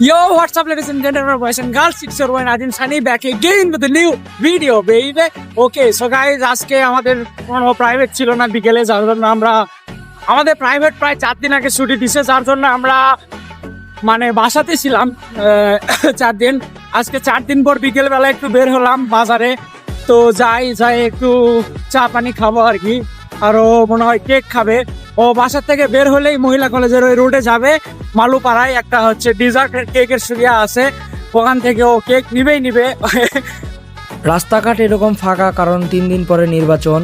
Yo, what's up, ladies and gentlemen, boys and girls? It's your one Adin Sunny back again with a new video, baby. Okay, so guys, আজকে আমাদের কোনো private ছিল না বিকেলে, যার জন্য আমরা আমাদের প্রাইভেট প্রায় 4 দিন আগে ছুটি দিছে, যার জন্য আমরা মানে বাসাতে ছিলাম 4 দিন। আজকে 4 দিন পর বিকেল বেলা একটু বের হলাম বাজারে, তো যাই একটু চা পানি খাবো আর কি, আর ও মনে হয় কেক খাবে। ও বাসার থেকে বের হলেই মহিলা কলেজের ওই রোডে যাবে, মালুপাড়ায় একটা হচ্ছে ডিজার্টের কেকের সুবিধা আছে, ওখান থেকে ও কেক নিবে। রাস্তাঘাট এরকম ফাঁকা, কারণ 3 দিন পরে নির্বাচন।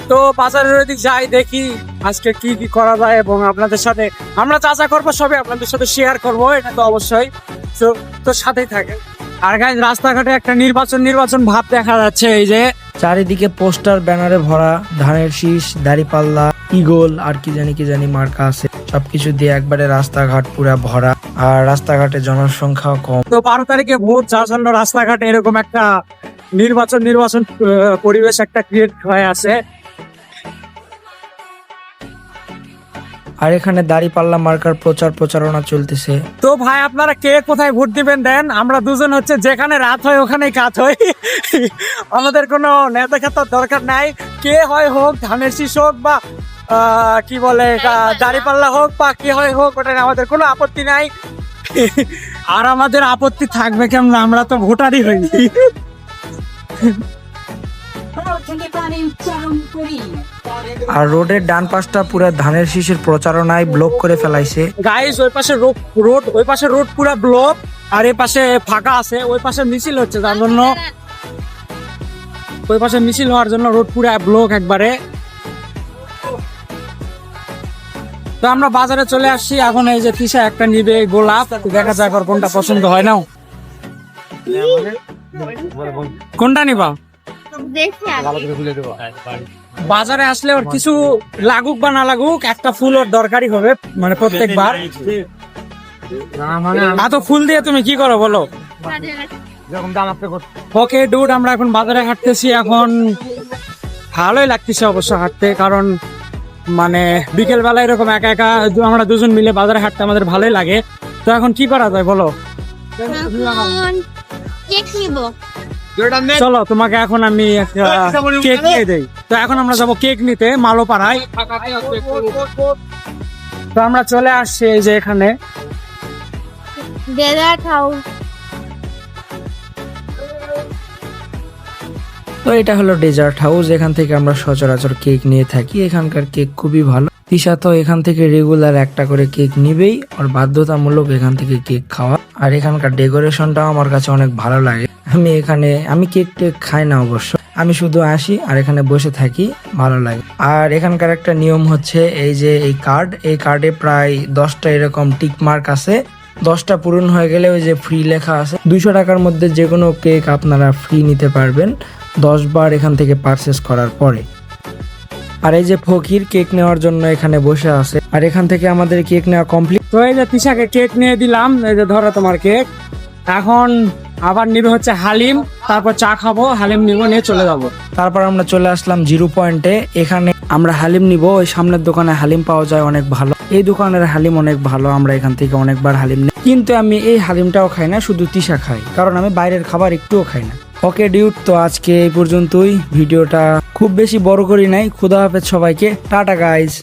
তো বাজারের ওদিক যাই, দেখি আজকে কি করা যায়, এবং আপনাদের সাথে আমরা যা করবো সবই আপনাদের সাথে শেয়ার করবো, এটা তো অবশ্যই। তো সাথেই থাকে। আর গাইজ, রাস্তাঘাটে একটা নির্বাচন ভাব দেখা যাচ্ছে। এই যে চারিদিকে পোস্টার ব্যানারে ভরা, ধানের শীষ, দাড়িপাল্লা, ইগল আর কি জানি মার্কা আছে, সবকিছু দিয়ে একবারে রাস্তাঘাট পুরা ভরা। আর রাস্তাঘাটে জনসংখ্যাও কম। তো 12 তারিখে ভোট, যার জন্য রাস্তাঘাটে এরকম একটা নির্বাচন পরিবেশ একটা ক্রিয়েট হয়ে আছে। আর এখানে দাড়িপাল্লা মার্কার প্রচারণা চলতেছে। তো ভাই, আপনারা কে কোথায় ভোট দিবেন দেন, আমরা দুজন হচ্ছে যেখানে রাত হয় ওখানেই কাজ হয়। আমাদের কোনো নেতা খেতার দরকার নাই, কে হয় হোক, ধানের শীষ হোক বা কি বলে দাড়িপাল্লা হোক বা কে হয় হোক, ওটা আমাদের কোনো আপত্তি নাই। আর আমাদের আপত্তি থাকবে কেমন, আমরা তো ভোটারই হইনি। আর রোডের ডান পাশটা পুরো ধানের শীষের প্রচারণায় ব্লক করে ফেলাইছে। গাইস, ওই পাশে রোড পুরো ব্লক, আর এই পাশে ফাঁকা আছে। ওই পাশে মিছিল হচ্ছে, যার জন্য ওই পাশে মিছিল হওয়ার জন্য রোড পুরো ব্লক একবারে। তো আমরা বাজারে চলে আসছি এখন। এই যে তিশা একটা নিবে গোলাপ, দেখা যাক আর কোনটা পছন্দ হয়। নাও, কোনটা নিবা? বাজারে আসলে ওর কিছু লাগুক বা না লাগুক, একটা ফুল ওর দরকারই হবে, মানে প্রত্যেকবার। এত ফুল দিয়ে তুমি কি করো বলো? ওকে ডুড, আমরা এখন বাজারে হাঁটতেছি। এখন ভালোই লাগতেছে অবশ্য হাঁটতে, কারণ মানে বিকেল বেলা এরকম একা আমরা দুজন মিলে বাজারে হাঁটতে আমাদের ভালোই লাগে। তো এখন কি করা যায় বলো? চলো, তোমাকে এখন আমি কেক নিয়ে দেই। তো এখন আমরা যাবো কেক নিতে মালোপাড়ায়। তো আমরা চলে আসছি এই যে এখানে। তো এটা হলো ডেজার্ট হাউস, এখান থেকে আমরা সচরাচর কেক নিয়ে থাকি। এখানকার কেক খুবই ভালো। তিশা তো এখান থেকে রেগুলার একটা করে কেক নিবেই, আর বাধ্যতামূলক এখান থেকে কেক খাওয়া। আর এখানকার ডেকোরেশনটাও আমার কাছে অনেক ভালো লাগে। আমি কেক টেক খাই না অবশ্য, আমি শুধু আসি আর এখানে বসে থাকি, ভালো লাগে। আর এখানকার একটা নিয়ম হচ্ছে, এই যে এই কার্ডে প্রায় 10টা এরকম টিক মার্ক আছে। 10টা পূরণ হয়ে গেলে ওই যে ফ্রি লেখা আছে। 200 টাকার মধ্যে যে কোনো কেক আপনারা ফ্রি নিতে পারবেন 10 বার এখান থেকে পারচেস করার পরে। আর এই যে ফকির কেক নেওয়ার জন্য এখানে বসে আছে। আর এখান থেকে আমাদের কেক নেওয়া কমপ্লিট। তো এই যে তিশাকে কেক নিয়ে দিলাম, এই যে ধরো তোমার কেক। এখন আবার নিবে হচ্ছে হালিম, তারপর চা খাবো, হালিম নিবো, নিয়ে চলে যাবো। তারপর আমরা চলে আসলাম 0 পয়েন্টে। এখানে আমরা হালিম নিব। ওই সামনের দোকানে হালিম পাওয়া যায় অনেক ভালো, এই দোকানের হালিম অনেক ভালো। আমরা এখান থেকে অনেকবার হালিম নিই, কিন্তু আমি এই হালিমটাও খাই না, শুধু তিশা খাই, কারণ আমি বাইরের খাবার একটুও খাই না। ওকে ডিউড, তো আজকে এই পর্যন্তই। ভিডিওটা খুব বেশি বড় করি নাই। খুদা হাফেজ সবাইকে, টাটা গাইজ।